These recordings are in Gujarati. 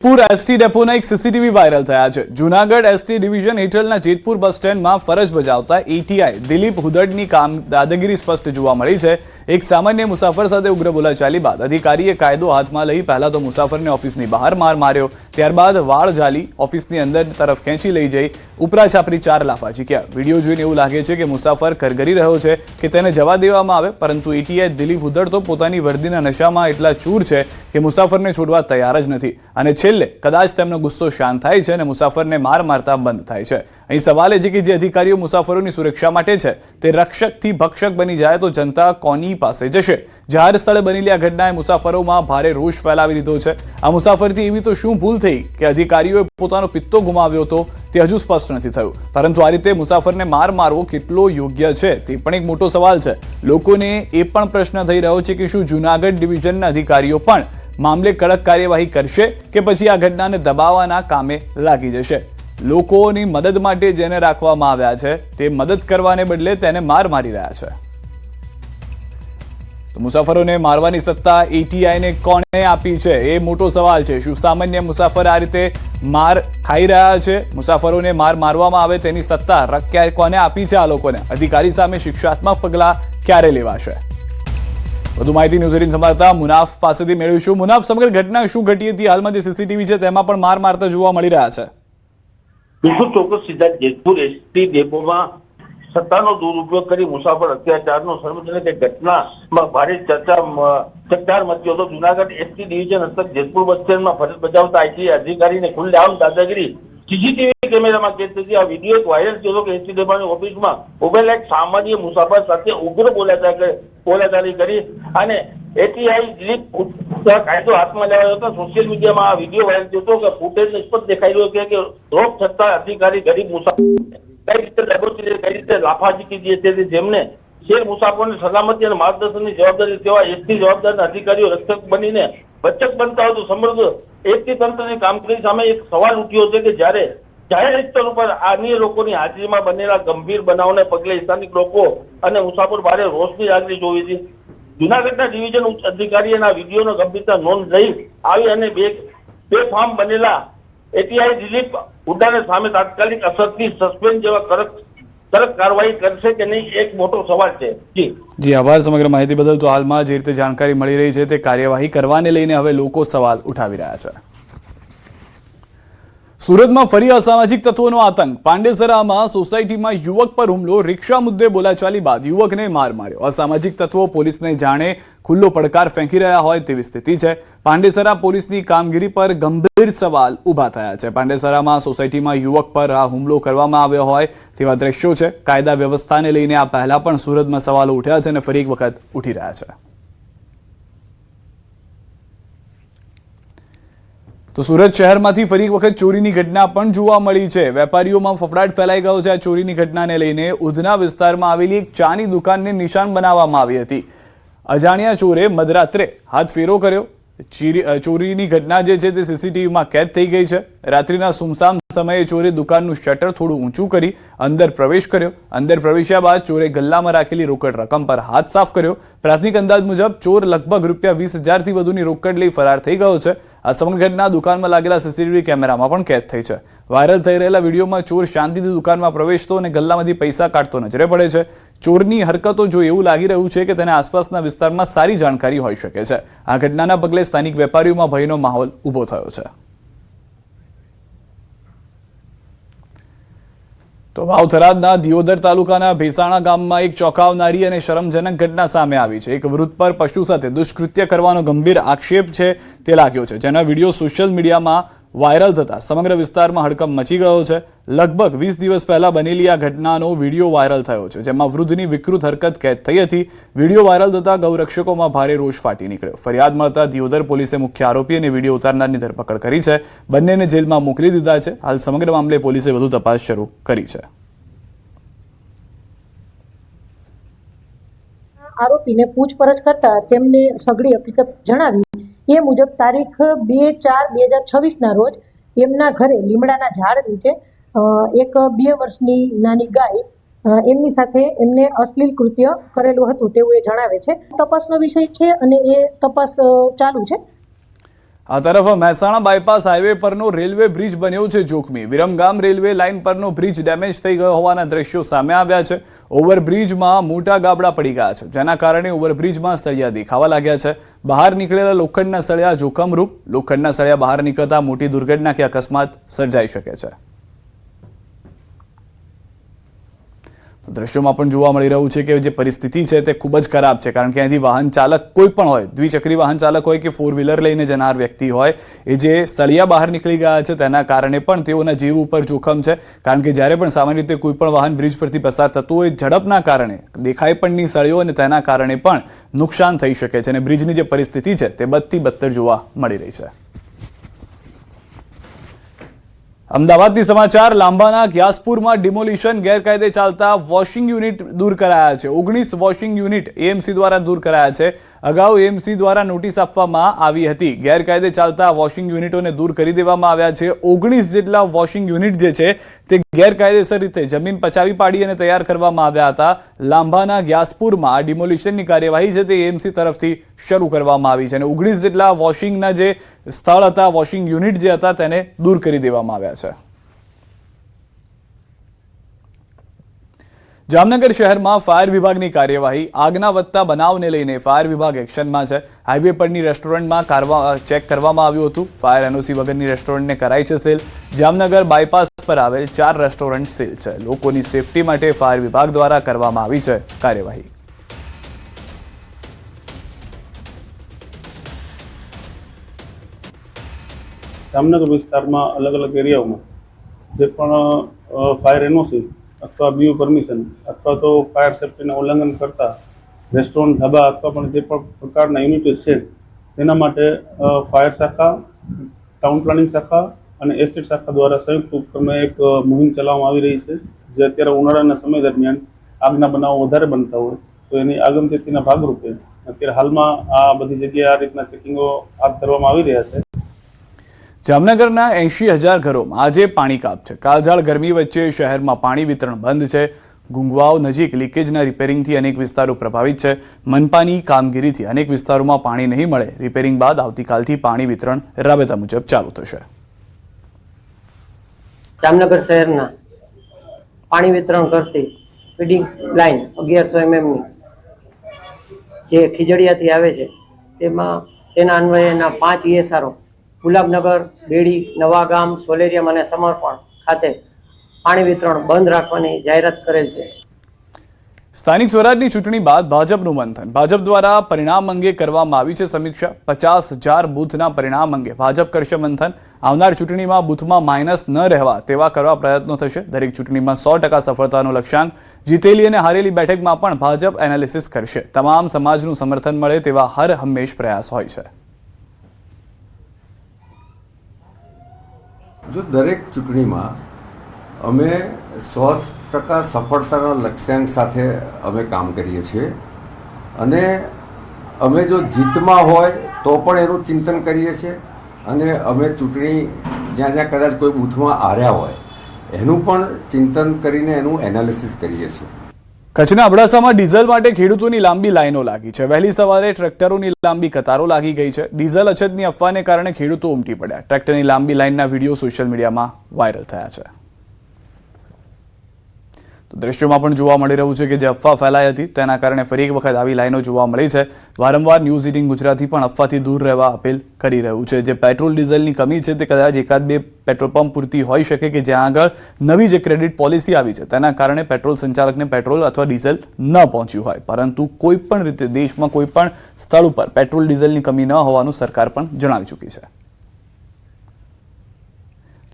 જેતપુર એસટી ડેપોના એક સીસીટીવી વાયરલ થયા છે। જૂનાગઢ એસટી ડિવિઝન હેઠળના જેતપુર બસ સ્ટેન્ડમાં ફરજ બજાવતા એટીઆઈ દિલીપ હુદડની દાદાગીરી સ્પષ્ટ જોવા મળી છે। એક સામાન્ય મુસાફર સાથે ઉગ્ર બોલાચાલી બાદ અધિકારીએ કાયદો હાથમાં લઈ પહેલા તો મુસાફરને ઓફિસની બહાર માર માર્યો, ત્યારબાદ વાળ ઝાલી ઓફિસની અંદર તરફ ખેંચી લઈ જઈ ઉપરા છાપરી 4 લાફા ઝીક્યા। વિડીયો જોઈને એવું લાગે છે કે મુસાફર કરગરી રહ્યો છે કે તેને જવા દેવામાં આવે, પરંતુ એટીઆઈ દિલીપ હુદડ તો પોતાની વર્દીના નશામાં એટલા ચૂર છે કે મુસાફરને છોડવા તૈયાર જ નથી અને છેલ્લે કદાચ તેમનો ગુસ્સો શાંત થાય છે અને મુસાફરને માર મારતા બંધ થાય છે। અહીં સવાલ એ છે કે જે અધિકારીઓ મુસાફરોની સુરક્ષા માટે છે તે રક્ષકથી ભક્ષક બની જાય તો જનતા કોની પાસે જશે? જાહેર સ્થળે બનેલી આ ઘટનાએ મુસાફરોમાં ભારે રોષ ફેલાવી દીધો છે। આ મુસાફરથી એવી તો શું ભૂલ થઈ કે અધિકારીઓએ પોતાનો પિત્તો ગુમાવ્યો હતો તે હજુ સ્પષ્ટ નથી થયું, પરંતુ આ રીતે મુસાફરને માર મારવો કેટલો યોગ્ય છે તે પણ એક મોટો સવાલ છે। લોકોને એ પણ પ્રશ્ન થઈ રહ્યો છે કે શું જૂનાગઢ ડિવિઝનના અધિકારીઓ પણ મામલે કડક કાર્યવાહી કરશે કે પછી આ ઘટનાને દબાવવાના કામે લાગી જશે? લોકોની મદદ માટે જેને રાખવામાં આવ્યા છે તે મદદ કરવાને બદલે તેને માર મારી રહ્યા છે। તો મુસાફરોને મારવાની સત્તા એટીઆઈને કોણે આપી છે એ મોટો સવાલ છે। શું સામાન્ય મુસાફર આ રીતે માર ખાઈ રહ્યા છે? મુસાફરોને માર મારવામાં આવે તેની સત્તા કોને આપી છે? આ લોકોને અધિકારી સામે શિક્ષાત્મક પગલાં ક્યારે લેવાશે? વધુ માહિતી ન્યૂઝ 18 સંવાદદાતા મુનાફ પાસેથી મેળવીશું। મુનાફ, સમગ્ર ઘટના શું ઘટી હતી? હાલમાં જે સીસીટીવી છે તેમાં પણ માર મારતા જોવા મળી રહ્યા છે। બિલકુલ ચોક્કસ સીધા જેતપુર એસટી ડેપોમાં સત્તાનો દુરુપયોગ કરી મુસાફર અત્યાચારનો સર્વજનિક ઘટનામાં ભારે ચકચાર મચ્યો હતો। જૂનાગઢ એસટી ડિવિઝન હસ્તક જેતપુર બસ સ્ટેન્ડમાં ફરજ બજાવતા આઈટી અધિકારીને ખુલ્લેઆમ દાદાગીરી સીસીટીવી કેમેરામાં કેદ થઈ। આ વિડીયો વાયરલ થયો હતો કે એસટી ડેપોની ઓફિસમાં ઉભેલા એક સામાન્ય મુસાફર સાથે ઉગ્ર બોલાચાલી કરી અને એટીઆઈ દિલીપ કાયદો હાથમાં લેવાયો હતો। સોશિયલ મીડિયામાં આ વિડીયો વાયરલ થયો હતો કે ફૂટેજ સ્પષ્ટ દેખાઈ રહ્યો છે કે રોક છતાં અધિકારી ગરીબ મુસાફર કઈ રીતે લેબોરેટરી કઈ રીતે લાફા ઝીકી દે છે, જેમને શેર મુસાફરોની સલામતી અને માર્ગદર્શનની જવાબદારી તેવા એસટી જવાબદાર અધિકારીઓ રક્ષક બનીને બચક બનતા હોય તો સમગ્ર એસટી તંત્રની કામગીરી સામે એક સવાલ ઉઠ્યો છે કે જ્યારે જાહેર સ્થળ ઉપર અન્ય લોકોની હાજરીમાં બનેલા ગંભીર બનાવને પગલે સ્થાનિક લોકો અને મુસાફર ભારે રોષની લાગણી જોઈ હતી। જૂનાગઢના ડિવિઝન ઉચ્ચ અધિકારીઓના વિડીયોનો ગંભીરતા નોંધ લઈ આવી અને બેફામ બનેલા એટીઆઈ દિલીપ હુડ્ડાને સામે તાત્કાલિક અસરથી સસ્પેન્ડ જેવા કડક કાર્યવાહી કરશે કે નહીં એક મોટો સવાલ છે। જી આભાર સમગ્ર માહિતી બદલ। તો હાલમાં જે રીતે જાણકારી મળી રહી છે તે કાર્યવાહી કરવાને લઈને હવે લોકો સવાલ ઉઠાવી રહ્યા છે। સુરતમાં ફરી અસામાજિક તત્વોનો આતંક। પાંડેસરામાં સોસાયટીમાં યુવક પર હુમલો, રિક્ષા મુદ્દે બોલાચાલી બાદ યુવકને માર માર્યો। અસામાજિક તત્વો પોલીસને જાણે ખુલ્લો પડકાર ફેંકી રહ્યા હોય તેવી સ્થિતિ છે। પાંડેસરા પોલીસની કામગીરી પર ગંભીર સવાલ ઉભા થયા છે। પાંડેસરામાં સોસાયટીમાં યુવક પર આ હુમલો કરવામાં આવ્યો હોય તેવા દ્રશ્યો છે। કાયદા વ્યવસ્થાને લઈને આ પહેલા પણ સુરતમાં સવાલો ઉઠ્યા છે અને ફરી એક વખત ઉઠી રહ્યા છે। તો સુરત શહેરમાંથી ફરી એક વખત ચોરીની ઘટના પણ જોવા મળી છે। વેપારીઓમાં ફફડાટ ફેલાઈ ગયો છે। આ ચોરીની ઘટનાને લઈને ઉધના વિસ્તારમાં આવેલી એક ચાની દુકાનને નિશાન બનાવવામાં આવી હતી। અજાણ્યા ચોરે મધરાત્રે હાથ ફેરો કર્યો। ચોરીની ઘટના જે છે તે સીસીટીવીમાં કેદ થઈ ગઈ છે। રાત્રિના સુમસામ સમયે ચોરે દુકાનનું શટર થોડું ઊંચું કરી અંદર પ્રવેશ કર્યો। અંદર પ્રવેશ્યા બાદ ચોરે ગલ્લામાં રાખેલી રોકડ રકમ પર હાથ સાફ કર્યો। પ્રાથમિક અંદાજ મુજબ ચોર લગભગ ₹20,000 થી વધુની રોકડ લઈ ફરાર થઈ ગયો છે। આ સમગ્ર ઘટના દુકાનમાં લાગેલા સીસીટીવી કેમેરામાં પણ કેદ થઈ છે। વાયરલ થઈ રહેલા વિડીયોમાં ચોર શાંતિથી દુકાનમાં પ્રવેશતો અને ગલ્લામાંથી પૈસા કાઢતો નજરે પડે છે। ચોરની હરકતો જો એવું લાગી રહ્યું છે કે તેને આસપાસના વિસ્તારમાં સારી જાણકારી હોઈ શકે છે। આ ઘટનાના પગલે સ્થાનિક વેપારીઓમાં ભયનો માહોલ ઊભો થયો છે। તો વાવ-થરાદના દિયોદર તાલુકાના ભેસાણા ગામમાં એક ચોંકાવનારી અને શરમજનક ઘટના સામે આવી છે। એક વૃદ્ધ પર પશુ સાથે દુષ્કૃત્ય કરવાનો ગંભીર આક્ષેપ છે તે લાગ્યો છે, જેના વિડીયો સોશિયલ મીડિયામાં વાયરલ થતા સમગ્ર વિસ્તારમાં હડકંપ મચી ગયો છે। લગભગ 20 દિવસ પહેલા બનેલી આ ઘટનાનો વિડીયો વાયરલ થયો છે, જેમાં વૃદ્ધની વિકૃત હરકત કેદ થઈ હતી। વિડીયો વાયરલ થતા ગૌરક્ષકોમાં ભારે રોષ ફાટી નીકળ્યો। ફરિયાદ મળતા દિયોદર પોલીસે મુખ્ય આરોપી અને વિડીયો ઉતારનારની ધરપકડ કરી છે। બંનેને જેલમાં મોકલી દીધા છે। હાલ સમગ્ર મામલે પોલીસે વધુ તપાસ શરૂ કરી છે। આરોપીને પૂછપરછ કરતા તેમને સઘળી હકીકત જણાવી એ મુજબ તારીખ 2/4/2026 ના રોજ એમના ઘરે લીમડાના ઝાડ નીચે એક 2 વર્ષની નાની ગાય એમની સાથે એમને અશ્લીલ કૃત્ય કરેલું હતું તેવું એ જણાવે છે। તપાસનો વિષય છે અને એ તપાસ ચાલુ છે। આ તરફ મહેસાણા બાયપાસ હાઈવે પરનો રેલવે બ્રિજ બન્યો છે જોખમી. વિરમગામ રેલવે લાઇન પરનો બ્રિજ ડેમેજ થઈ ગયો હોવાના દ્રશ્યો સામે આવ્યા છે. ઓવરબ્રિજમાં મોટા ગાબડા પડી ગયા છે, જેના કારણે ઓવરબ્રિજમાં સળિયા દેખાવા લાગ્યા છે. બહાર નીકળેલા લોખંડના સળિયા જોખમરૂપ. લોખંડના સળિયા બહાર નીકળતા મોટી દુર્ઘટના કે અકસ્માત સર્જાઈ શકે છે. દ્રશ્યોમાં પણ જોવા મળી રહ્યું છે કે જે પરિસ્થિતિ છે તે ખૂબ જ ખરાબ છે, કારણ કે અહીંથી વાહન ચાલક કોઈ પણ હોય, દ્વિચક્રી વાહન ચાલક હોય કે ફોર વ્હીલર લઈને જનાર વ્યક્તિ હોય, એ જે સળિયા બહાર નીકળી ગયા છે તેના કારણે પણ તેઓના જીવ ઉપર જોખમ છે. કારણ કે જ્યારે પણ સામાન્ય રીતે કોઈ પણ વાહન બ્રિજ પરથી પસાર થતું હોય, ઝડપના કારણે દેખાય પણ નહીં સળિયો અને તેના કારણે પણ નુકસાન થઈ શકે છે. અને બ્રિજની જે પરિસ્થિતિ છે તે બદથી બદતર જોવા મળી રહી છે. અમદાવાદથી સમાચાર. લાંબાના ગ્યાસપુરમાં ડિમોલિશન ગેરકાયદે ચાલતા વોશિંગ યુનિટ દૂર કરાયા છે. 19 વોશિંગ યુનિટ એએમસી દ્વારા દૂર કરાયા છે. અગાઉ એએમસી દ્વારા નોટિસ આપવામાં આવી હતી. ગેરકાયદે ચાલતા વોશિંગ યુનિટોને દૂર કરી દેવામાં આવ્યા છે. 19 જેટલા વોશિંગ યુનિટ જે છે તે ગેરકાયદેસર રીતે જમીન પચાવી પાડી અને તૈયાર કરવામાં આવ્યા હતા. લાંબાના ગ્યાસપુરમાં આ ડિમોલિશનની કાર્યવાહી છે તે એએમસી તરફથી શરૂ કરવામાં આવી છે અને 19 જેટલા વોશિંગના જે સ્થળ હતા, વોશિંગ યુનિટ જે હતા તેને દૂર કરી દેવામાં આવ્યા છે. જામનગર શહેરમાં ફાયર વિભાગની કાર્યવાહી. આગના વધતા બનાવને લઈને ફાયર વિભાગ એક્શનમાં છે. હાઈવે પરની રેસ્ટોરન્ટમાં ચેક કરવામાં આવ્યું હતું. ફાયર એનઓસી વગરની રેસ્ટોરન્ટને કરાઈ છે સીલ. જામનગર બાયપાસ પર આવેલ 4 રેસ્ટોરન્ટ સીલ છે. લોકોની સેફટી માટે ફાયર વિભાગ દ્વારા કરવામાં આવી છે કાર્યવાહી. જામનગર વિસ્તારમાં અલગ અલગ એરિયાઓમાં જે પણ ફાયર એનઓસી અથવા બીયુ પરમિશન અથવા તો ફાયર સેફ્ટીના ઉલ્લંઘન કરતા રેસ્ટોરન્ટ, ધાબા અથવા પણ જે પણ પ્રકારના યુનિટો છે તેના માટે ફાયર શાખા, ટાઉન પ્લાનિંગ શાખા અને એસ્ટેટ શાખા દ્વારા સંયુક્ત ઉપક્રમે એક મુહિમ ચલાવવામાં આવી રહી છે. જે અત્યારે ઉનાળાના સમય દરમિયાન આગના બનાવો વધારે બનતા હોય તો એની આગમચેતીના ભાગરૂપે અત્યારે હાલમાં આ બધી જગ્યાએ આ રીતના ચેકિંગો હાથ ધરવામાં આવી રહ્યા છે. જામનગરના 80,000 ઘરોમાં આજે પાણી કાપ છે. કાળઝાળ ગરમી વચ્ચે શહેરમાં પાણી વિતરણ બંધ છે. ગુંગવાવ નજીક લીકેજના રિપેરિંગથી અનેક વિસ્તારો પ્રભાવિત છે. મનપાની કામગીરીથી અનેક વિસ્તારોમાં પાણી નહીં મળે. રિપેરિંગ બાદ આવતીકાલથી પાણી વિતરણ રાબેતા મુજબ ચાલુ થશે. જામનગર શહેરના પાણી વિતરણ કરતી ફીડિંગ લાઇન 1100 mmની જે ખીજડીયાથી આવે છે તેના અન્વયેના 5 ESRO ગુલાબનગર, બેડી, નવાગામ, સોલેરિયમ અને સમર્પણ ખાતે પાણી વિતરણ બંધ રાખવાની જાહેરાત કરેલ છે. સ્થાનિક સ્વરાજની ચૂંટણી બાદ ભાજપનું મંથન. ભાજપ દ્વારા પરિણામ અંગે કરવામાં આવી છે સમીક્ષા. 50,000 બૂથના પરિણામ અંગે ભાજપ કરશે મંથન. આવનાર ચૂંટણીમાં બૂથમાં માઇનસ ન રહેવા તેવા કરવા પ્રયત્નો થશે. દરેક ચૂંટણીમાં 100% સફળતાનો લક્ષ્યાંક. જીતેલી અને હારેલી બેઠકમાં પણ ભાજપ એનાલિસિસ કરશે. તમામ સમાજનું સમર્થન મળે તેવા હર હંમેશ પ્રયાસ હોય છે. જો દરેક ચૂંટણીમાં અમે 100% સફળતાના લક્ષ્યાંક સાથે અમે કામ કરીએ છીએ અને અમે જો જીતમાં હોય તો પણ એનું ચિંતન કરીએ છીએ અને અમે ચૂંટણી જ્યાં જ્યાં કદાચ કોઈ બૂથમાં હાર્યા હોય એનું પણ ચિંતન કરીને એનું એનાલિસિસ કરીએ છીએ. કચ્છના અબડાસામાં ડીઝલ માટે ખેડૂતોની લાંબી લાઈનો લાગી છે. વહેલી સવારે ટ્રેક્ટરોની લાંબી કતારો લાગી ગઈ છે. ડીઝલ અછતની અફવાને કારણે ખેડૂતો ઉમટી પડ્યા. ટ્રેક્ટરની લાંબી લાઈનના વિડીયો સોશિયલ મીડિયામાં વાયરલ થયા છે. તો દ્રશ્યોમાં પણ જોવા મળી રહ્યું છે કે જે અફવા ફેલાઈ હતી તેના કારણે ફરી એક વખત આવી લાઈનો જોવા મળી છે. વારંવાર ન્યૂઝ 18 ગુજરાતી પણ અફવાથી દૂર રહેવા અપીલ કરી રહ્યું છે. જે પેટ્રોલ ડીઝલની કમી છે તે કદાચ એકાદ બે પેટ્રોલ પંપ પૂરતી હોઈ શકે કે જ્યાં આગળ નવી જે ક્રેડિટ પોલિસી આવી છે તેના કારણે પેટ્રોલ સંચાલકને પેટ્રોલ અથવા ડીઝલ ન પહોંચ્યું હોય, પરંતુ કોઈ પણ રીતે દેશમાં કોઈ પણ સ્થળ ઉપર પેટ્રોલ ડીઝલની કમી ન હોવાનું સરકાર પણ જણાવી ચૂકી છે.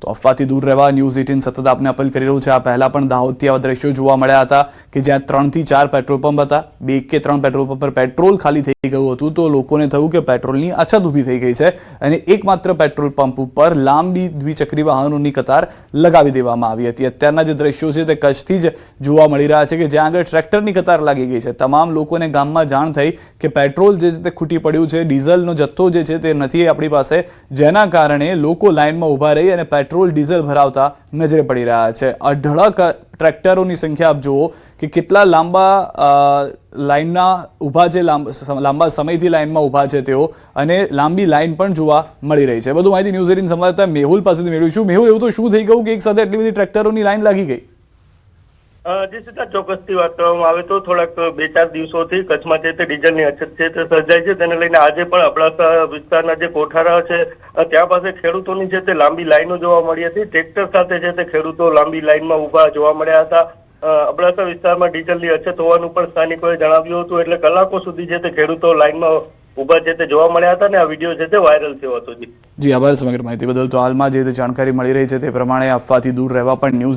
તો અફવાથી દૂર રહેવા ન્યૂઝ 18 સતત આપને અપીલ કરી રહ્યું છે. આ પહેલા પણ દાહોદથી આવા દ્રશ્યો જોવા મળ્યા હતા કે જ્યાં 3 થી 4 પેટ્રોલ પંપ હતા. 2 કે 3 પેટ્રોલ પંપ પર પેટ્રોલ ખાલી થઈ ગયું હતું તો લોકોને થયું કે પેટ્રોલની અછત ઊભી થઈ ગઈ છે અને એકમાત્ર પેટ્રોલ પંપ ઉપર લાંબી દ્વિચક્રી વાહનોની કતાર લગાવી દેવામાં આવી હતી. અત્યારના જે દ્રશ્યો છે તે કચ્છથી જ જોવા મળી રહ્યા છે કે જ્યાં આગળ ટ્રેક્ટરની કતાર લાગી ગઈ છે. તમામ લોકોને ગામમાં જાણ થઈ કે પેટ્રોલ જે છે તે ખૂટી પડ્યું છે, ડીઝલનો જથ્થો જે છે તે નથી આપણી પાસે, જેના કારણે લોકો લાઇનમાં ઊભા રહી અને પેટ્રોલ ડીઝલ ભરાવતા નજરે પડી રહ્યા છે. અઢળક ટ્રેક્ટરોની સંખ્યા આપ જુઓ કે કેટલા લાંબા લાઇનના ઊભા છે, લાંબા સમયથી લાઇનમાં ઊભા છે તેઓ, અને લાંબી લાઇન પણ જોવા મળી રહી છે. વધુ માહિતી ન્યૂઝ 18 સંવાદદાતા મેહુલ પાસેથી મેળવીશું. મેહુલ, એવું તો શું થઈ ગયું કે એક સાથે એટલી બધી ટ્રેક્ટરોની લાઇન લાગી ગઈ? જે સીધા ચોક્કસથી વાત કરવામાં આવે તો થોડાક 2-4 દિવસોથી કચ્છમાં છે તે ડીઝલની અછત છે તે સર્જાય છે. તેને લઈને આજે પણ અબડાસા વિસ્તારના જે કોઠારા છે ત્યાં પાસે ખેડૂતોની છે તે લાંબી લાઈનો જોવા મળી હતી. ટ્રેક્ટર સાથે છે તે ખેડૂતો લાંબી લાઈનમાં ઊભા જોવા મળ્યા હતા. અબડાસા વિસ્તારમાં ડીઝલની અછત હોવાનું પણ સ્થાનિકોએ જણાવ્યું હતું, એટલે કલાકો સુધી છે તે ખેડૂતો લાઈનમાં ઊભા છે તે જોવા મળ્યા હતા અને આ વિડીયો છે તે વાયરલ થયો હતો. જી આભાર સમગ્ર માહિતી બદલ. તો હાલમાં જે જાણકારી મળી રહી છે તે પ્રમાણે અફવાથી દૂર રહેવા પણ ન્યૂઝ